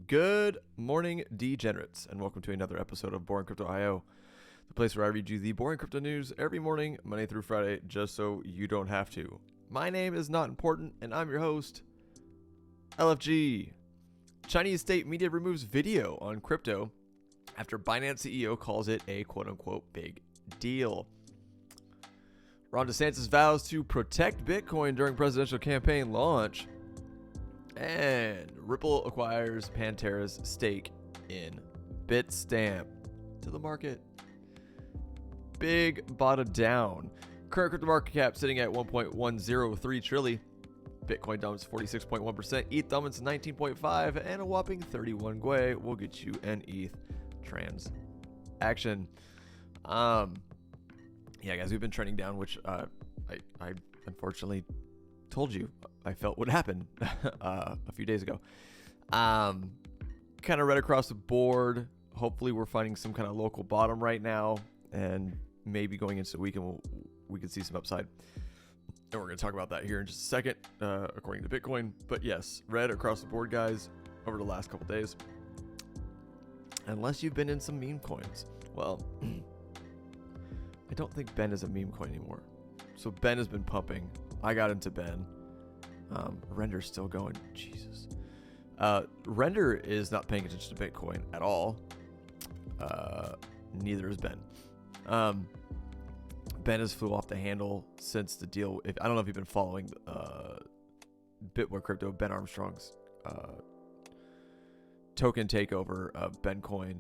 Good morning, degenerates, and welcome to another episode of Boring Crypto IO, the place where I read you the boring crypto news every morning, Monday through Friday, just so you don't have to. My name is Not Important, and I'm your host, LFG. Chinese state media removes video on crypto after Binance CEO calls it a quote-unquote big deal. Ron Desantis vows to protect Bitcoin during presidential campaign launch. And Ripple acquires Pantera's stake in Bitstamp to the market. Big bottom down. Current crypto market cap sitting at 1.103 trillion. Bitcoin dumps 46.1%, ETH dumps 19.5%, and a whopping 31 Gwei will get you an ETH transaction. Yeah, guys, we've been trending down, which I unfortunately told you I felt would happen a few days ago. Kind of right across the board. Hopefully we're finding some kind of local bottom right now, and maybe going into the weekend we can see some upside. And we're going to talk about that here in just a second, according to Bitcoin. But yes, red across the board, guys, over the last couple days. Unless you've been in some meme coins. Well, I don't think Ben is a meme coin anymore. So Ben has been pumping. I got into Ben. Render's still going. Jesus. Render is not paying attention to Bitcoin at all. Neither is Ben. Ben has flew off the handle since the deal. I don't know if you've been following Bitware Crypto, Ben Armstrong's token takeover of Bencoin.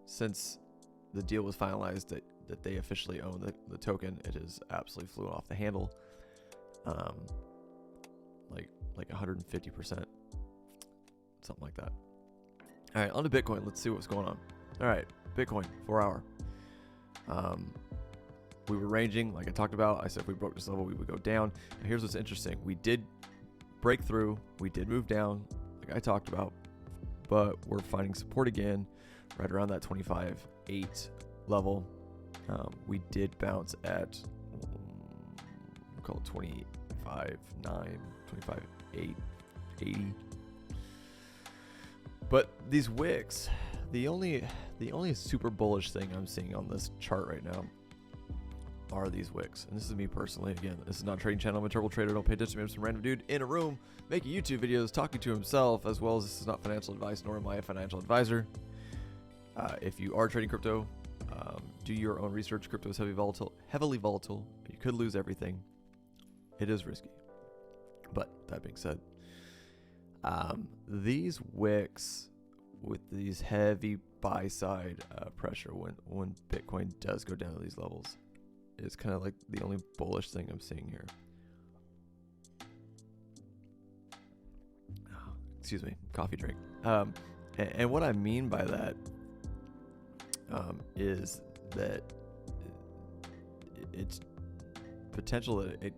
Since the deal was finalized that they officially own the token, it has absolutely flew off the handle. Like 150%, something like that. All right, on to Bitcoin. Let's see what's going on. All right, Bitcoin 4 hour. We were ranging, like I talked about. I said if we broke this level, we would go down. Now here's what's interesting: we did break through. We did move down, like I talked about, but we're finding support again, right around that 25.8 level. We did bounce at we'll call it 25.9, 25.8, 80. But these wicks, the only super bullish thing I'm seeing on this chart right now are these wicks. And this is me personally. Again, this is not a trading channel. I'm a turbo trader. Don't pay attention to me. I'm some random dude in a room making YouTube videos, talking to himself, as well as this is not financial advice, nor am I a financial advisor. If you are trading crypto, do your own research. Crypto is heavily volatile. You could lose everything. It is risky. But that being said, these wicks with these heavy buy side pressure when Bitcoin does go down to these levels is kind of like the only bullish thing I'm seeing here. Excuse me, coffee drink. And what I mean by that is that it's potential that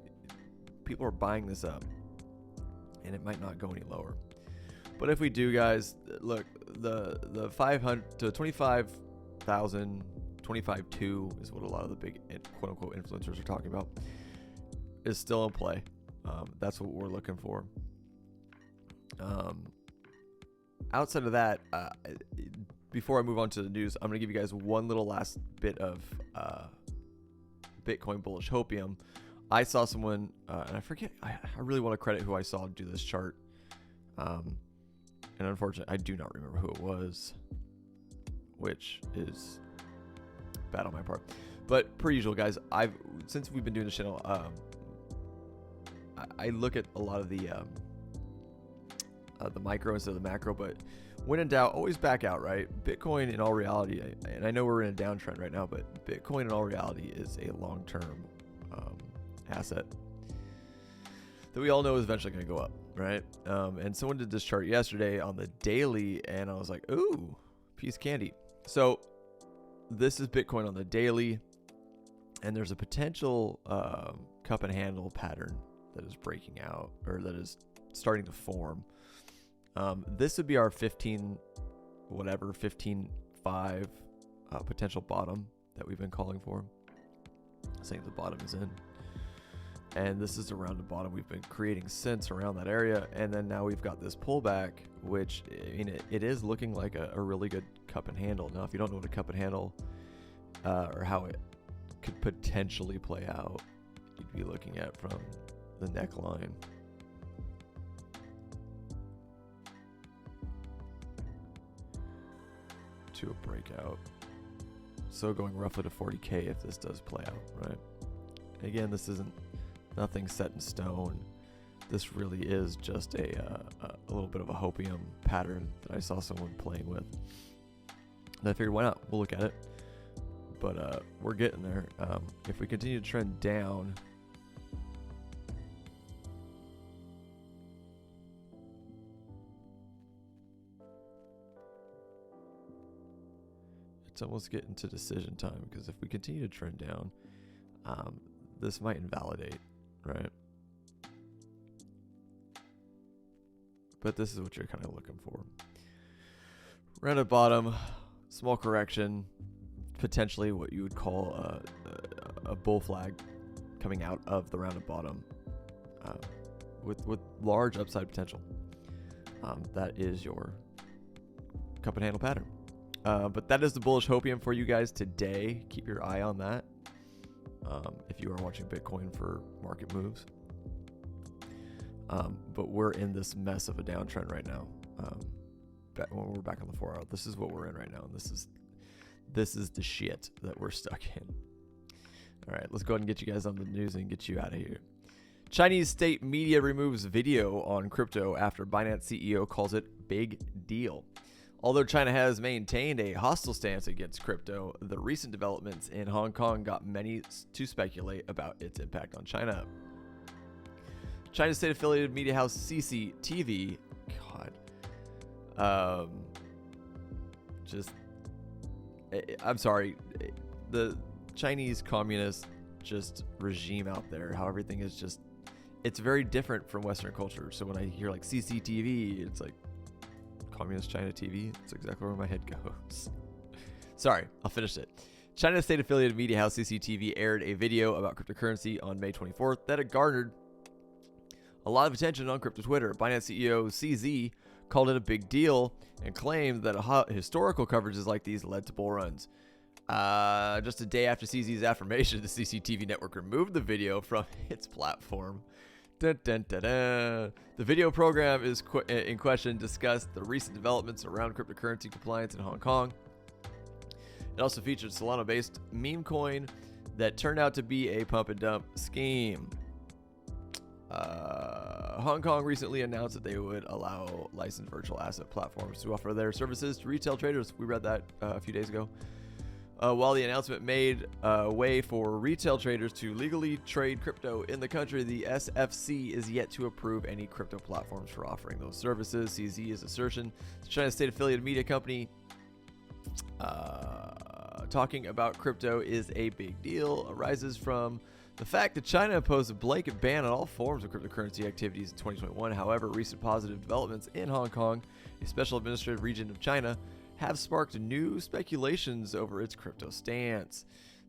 people are buying this up and it might not go any lower. But if we do, guys, look, the 500 to 25,000, 25.2 is what a lot of the big quote unquote influencers are talking about, is still in play. That's what we're looking for. Outside of that, before I move on to the news, I'm going to give you guys one little last bit of Bitcoin bullish hopium. I saw someone, and I forget, I really want to credit who I saw do this chart. And unfortunately, I do not remember who it was, which is bad on my part. But per usual, guys, since we've been doing this channel, I look at a lot of the micro instead of the macro, but when in doubt, always back out, right? Bitcoin in all reality, and I know we're in a downtrend right now, but Bitcoin in all reality is a long-term asset that we all know is eventually going to go up, right? And someone did this chart yesterday on the daily, and I was like, ooh, piece of candy. So this is Bitcoin on the daily, and there's a potential cup and handle pattern that is breaking out, or that is starting to form. This would be our 15.5 potential bottom that we've been calling for, saying the bottom is in. And this is around the bottom we've been creating since around that area. And then now we've got this pullback, which it is looking like a really good cup and handle. Now, if you don't know what a cup and handle or how it could potentially play out, you'd be looking at from the neckline. To a breakout. So going roughly to 40K if this does play out, right? Again, this isn't nothing set in stone. This really is just a little bit of a hopium pattern that I saw someone playing with. And I figured, why not? We'll look at it. But we're getting there. If we continue to trend down, it's almost getting to decision time, because if we continue to trend down, this might invalidate, right? But this is what you're kind of looking for. Round at bottom, small correction, potentially what you would call a bull flag coming out of the round at bottom with large upside potential. That is your cup and handle pattern. But that is the bullish hopium for you guys today. Keep your eye on that if you are watching Bitcoin for market moves. But we're in this mess of a downtrend right now. When we're back on the 4 hour, this is what we're in right now, and this is the shit that we're stuck in. All right, let's go ahead and get you guys on the news and get you out of here. Chinese state media removes video on crypto after Binance CEO calls it big deal. Although China has maintained a hostile stance against crypto, the recent developments in Hong Kong got many to speculate about its impact on China. China's state-affiliated media house CCTV, I'm sorry, the Chinese communist just regime out there, how everything is just, it's very different from Western culture. So when I hear like CCTV, it's like Communist China TV. That's exactly where my head goes. Sorry, I'll finish it. China's state-affiliated media house CCTV aired a video about cryptocurrency on May 24th that had garnered a lot of attention on crypto Twitter. Binance CEO CZ called it a big deal and claimed that historical coverages like these led to bull runs. Just a day after CZ's affirmation, the CCTV network removed the video from its platform. Dun, dun, dun, dun. The video program in question discussed the recent developments around cryptocurrency compliance in Hong Kong. It also featured Solana-based meme coin that turned out to be a pump and dump scheme. Hong Kong recently announced that they would allow licensed virtual asset platforms to offer their services to retail traders. We read that a few days ago. While the announcement made way for retail traders to legally trade crypto in the country, the SFC is yet to approve any crypto platforms for offering those services. CZ's assertion, China's state-affiliated media company, talking about crypto is a big deal, arises from the fact that China imposed a blanket ban on all forms of cryptocurrency activities in 2021. However, recent positive developments in Hong Kong, a special administrative region of China, have sparked new speculations over its crypto stance.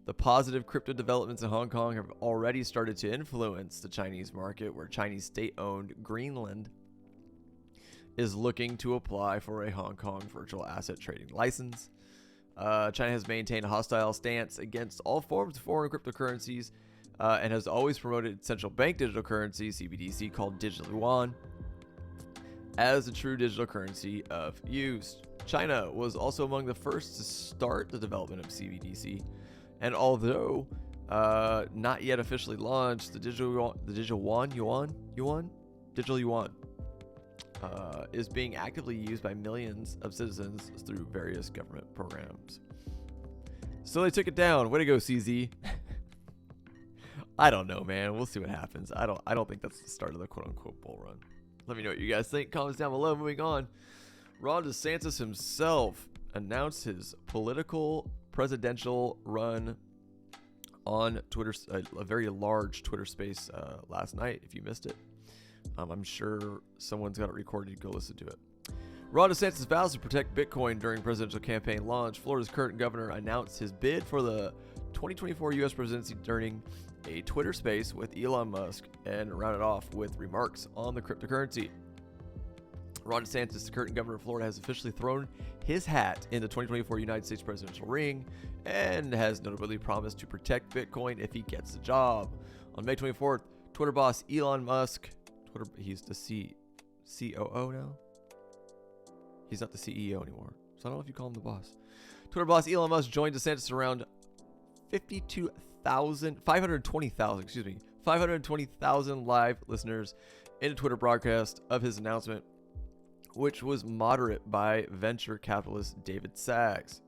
The positive crypto developments in Hong Kong have already started to influence the Chinese market, where Chinese state-owned Greenland is looking to apply for a Hong Kong virtual asset trading license. China has maintained a hostile stance against all forms of foreign cryptocurrencies and has always promoted central bank digital currency, CBDC, called digital yuan, as a true digital currency of use. China was also among the first to start the development of CBDC, and although not yet officially launched, the digital yuan is being actively used by millions of citizens through various government programs. So they took it down. Way to go, CZ. I don't know, man. We'll see what happens. I don't think that's the start of the quote-unquote bull run. Let me know what you guys think. Comments down below. Moving on. Ron DeSantis himself announced his presidential run on Twitter, a very large Twitter space last night. If you missed it, I'm sure someone's got it recorded. Go listen to it. Ron DeSantis vows to protect Bitcoin during presidential campaign launch. Florida's current governor announced his bid for the 2024 U.S. presidency during a Twitter space with Elon Musk and rounded off with remarks on the cryptocurrency. Ron DeSantis, the current governor of Florida, has officially thrown his hat in the 2024 United States presidential ring and has notably promised to protect Bitcoin if he gets the job. On May 24th, Twitter boss Elon Musk, he's the COO now? He's not the CEO anymore, so I don't know if you call him the boss. Twitter boss Elon Musk joined DeSantis around 520,000 live listeners in a Twitter broadcast of his announcement, which was moderated by venture capitalist David Sachs.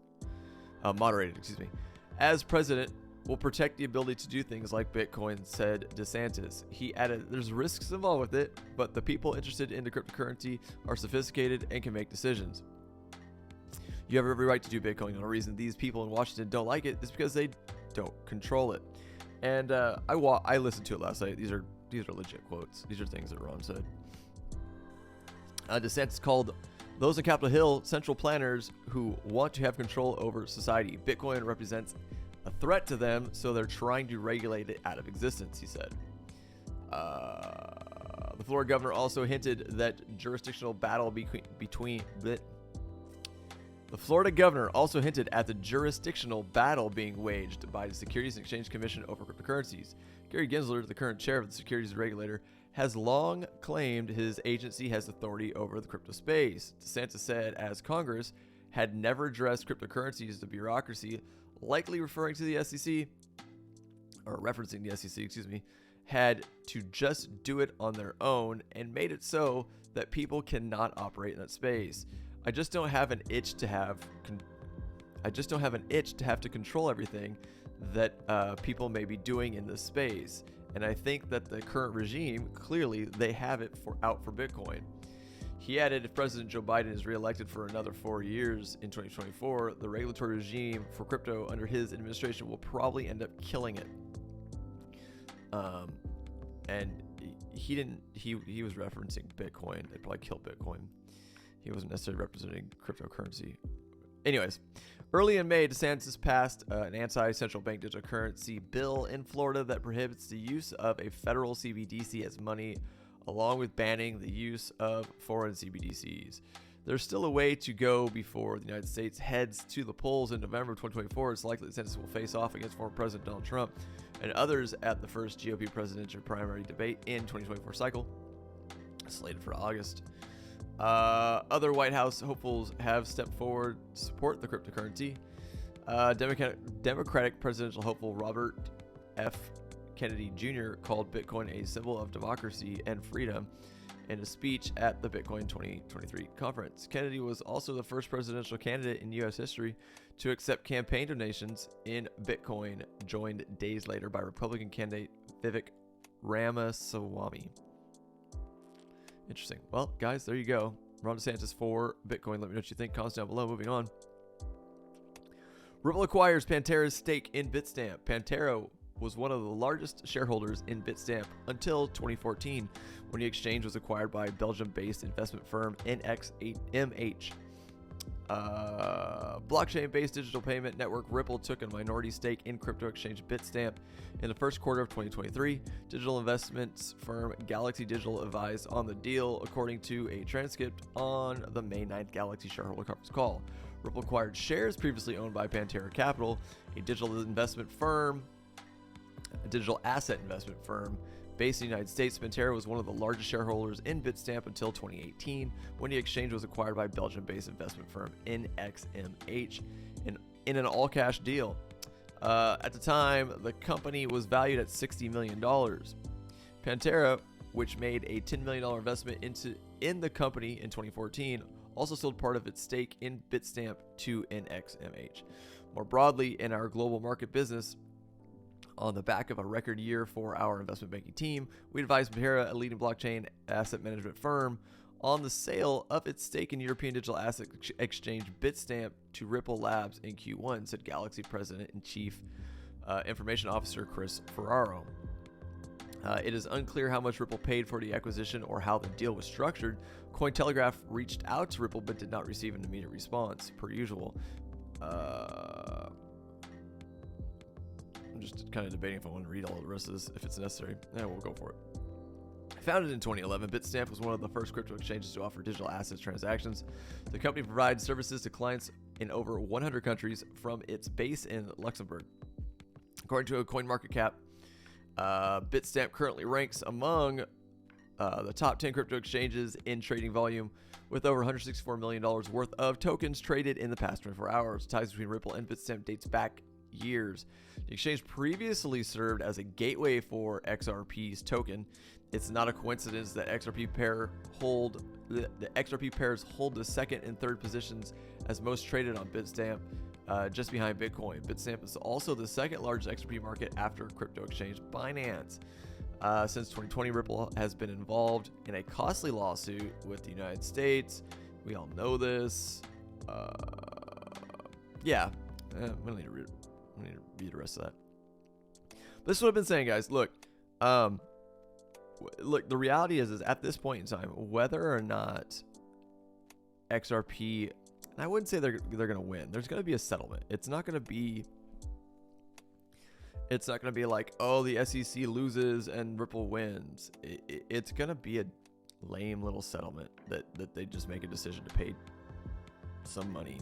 As president, will protect the ability to do things like Bitcoin, said DeSantis. He added, there's risks involved with it, but the people interested in the cryptocurrency are sophisticated and can make decisions. You have every right to do Bitcoin. The only reason these people in Washington don't like it is because they don't control it. And I listened to it last night. These are legit quotes. These are things that Ron said. DeSantis called those on Capitol Hill central planners who want to have control over society. Bitcoin represents a threat to them, so they're trying to regulate it out of existence, he said. The Florida governor also hinted that the jurisdictional battle being waged by the Securities and Exchange Commission over cryptocurrencies. Gary Gensler, the current chair of the securities regulator, has long claimed his agency has authority over the crypto space. DeSantis said as Congress had never addressed cryptocurrencies, the bureaucracy, likely referring to the SEC, or referencing the SEC, had to just do it on their own and made it so that people cannot operate in that space. I just don't have an itch to have to control everything that people may be doing in this space. And I think that the current regime, clearly, they have it out for Bitcoin. He added, if President Joe Biden is reelected for another 4 years in 2024, the regulatory regime for crypto under his administration will probably end up killing it. And he was referencing Bitcoin. They'd probably kill Bitcoin. He wasn't necessarily representing cryptocurrency. Anyways, early in May, DeSantis passed an anti-central bank digital currency bill in Florida that prohibits the use of a federal CBDC as money, along with banning the use of foreign CBDCs. There's still a way to go before the United States heads to the polls in November of 2024. It's likely DeSantis will face off against former President Donald Trump and others at the first GOP presidential primary debate in 2024 cycle, slated for August. Other White House hopefuls have stepped forward to support the cryptocurrency. Democratic presidential hopeful Robert F. Kennedy Jr. called Bitcoin a symbol of democracy and freedom in a speech at the Bitcoin 2023 conference. Kennedy was also the first presidential candidate in U.S. history to accept campaign donations in Bitcoin, joined days later by Republican candidate Vivek Ramaswamy. Interesting. Well, guys, there you go. Ron DeSantis for Bitcoin. Let me know what you think. Comments down below. Moving on. Ripple acquires Pantera's stake in Bitstamp. Pantera was one of the largest shareholders in Bitstamp until 2014, when the exchange was acquired by Belgium-based investment firm NXMH. Blockchain-based digital payment network Ripple took a minority stake in crypto exchange Bitstamp in the first quarter of 2023. Digital investments firm Galaxy Digital advised on the deal, according to a transcript on the May 9th Galaxy shareholder conference call. Ripple acquired shares previously owned by Pantera Capital, a digital asset investment firm based in the United States. Pantera was one of the largest shareholders in Bitstamp until 2018, when the exchange was acquired by Belgium-based investment firm NXMH in an all-cash deal. At the time, the company was valued at $60 million. Pantera, which made a $10 million investment in the company in 2014, also sold part of its stake in Bitstamp to NXMH. More broadly, in our global market business, on the back of a record year for our investment banking team, we advised Pantera, a leading blockchain asset management firm, on the sale of its stake in European digital asset exchange Bitstamp to Ripple Labs in Q1, said Galaxy President and Chief Information Officer Chris Ferraro. It is unclear how much Ripple paid for the acquisition or how the deal was structured. Cointelegraph reached out to Ripple but did not receive an immediate response, per usual. I'm just kind of debating if I want to read all the rest of this, if it's necessary. Yeah, we'll go for it. Founded in 2011, Bitstamp was one of the first crypto exchanges to offer digital assets transactions. The company provides services to clients in over 100 countries from its base in Luxembourg. According to a CoinMarketCap, Bitstamp currently ranks among the top 10 crypto exchanges in trading volume, with over $164 million worth of tokens traded in the past 24 hours. Ties between Ripple and Bitstamp dates back years. The exchange previously served as a gateway for XRP's token. It's not a coincidence that XRP pairs hold the second and third positions as most traded on Bitstamp, just behind Bitcoin. Bitstamp is also the second largest XRP market after crypto exchange Binance. Since 2020, Ripple has been involved in a costly lawsuit with the United States. We all know this. Yeah, we don't need to read the rest of that. This is what I've been saying, guys. Look, the reality is at this point in time, whether or not XRP, and I wouldn't say they're going to win. There's going to be a settlement. It's not going to be like, oh, the SEC loses and Ripple wins. It's going to be a lame little settlement that they just make a decision to pay some money.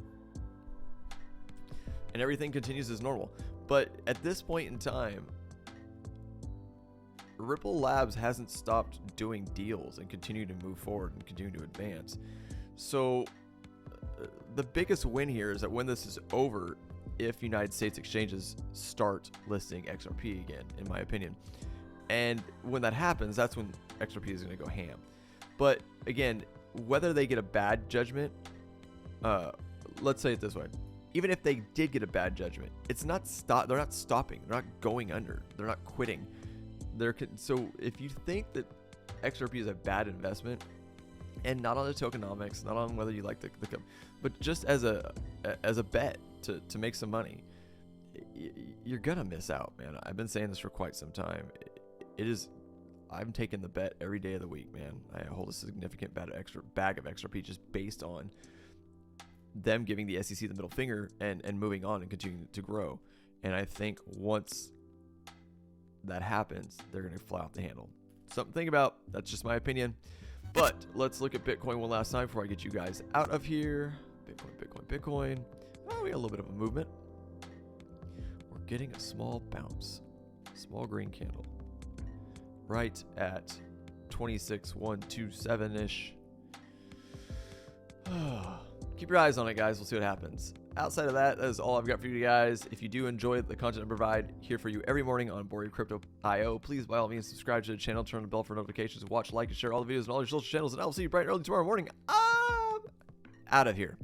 And everything continues as normal. But at this point in time, Ripple Labs hasn't stopped doing deals and continue to move forward and continue to advance. So the biggest win here is that when this is over, if United States exchanges start listing XRP again, in my opinion. And when that happens, that's when XRP is going to go ham. But again, whether they get a bad judgment, let's say it this way. Even if they did get a bad judgment, it's not they're not stopping. They're not going under. They're not quitting. So if you think that XRP is a bad investment, and not on the tokenomics, not on whether you like the but just as a bet to make some money, you're gonna miss out, man. I've been saying this for quite some time. I'm taking the bet every day of the week, man. I hold a significant bag of XRP just based on them giving the SEC the middle finger and moving on and continuing to grow. And I think once that happens, they're going to fly off the handle. Something to think about. That's just my opinion. But let's look at Bitcoin one last time before I get you guys out of here. Bitcoin. Oh, we got a little bit of a movement. We're getting a small bounce. Small green candle. Right at 26,127-ish. Keep your eyes on it, guys. We'll see what happens. Outside of that, that is all I've got for you guys. If you do enjoy the content I provide here for you every morning on BoringCrypto.io, please by all means subscribe to the channel, turn on the bell for notifications, watch, like, and share all the videos on all your social channels, and I will see you bright and early tomorrow morning. I'm out of here.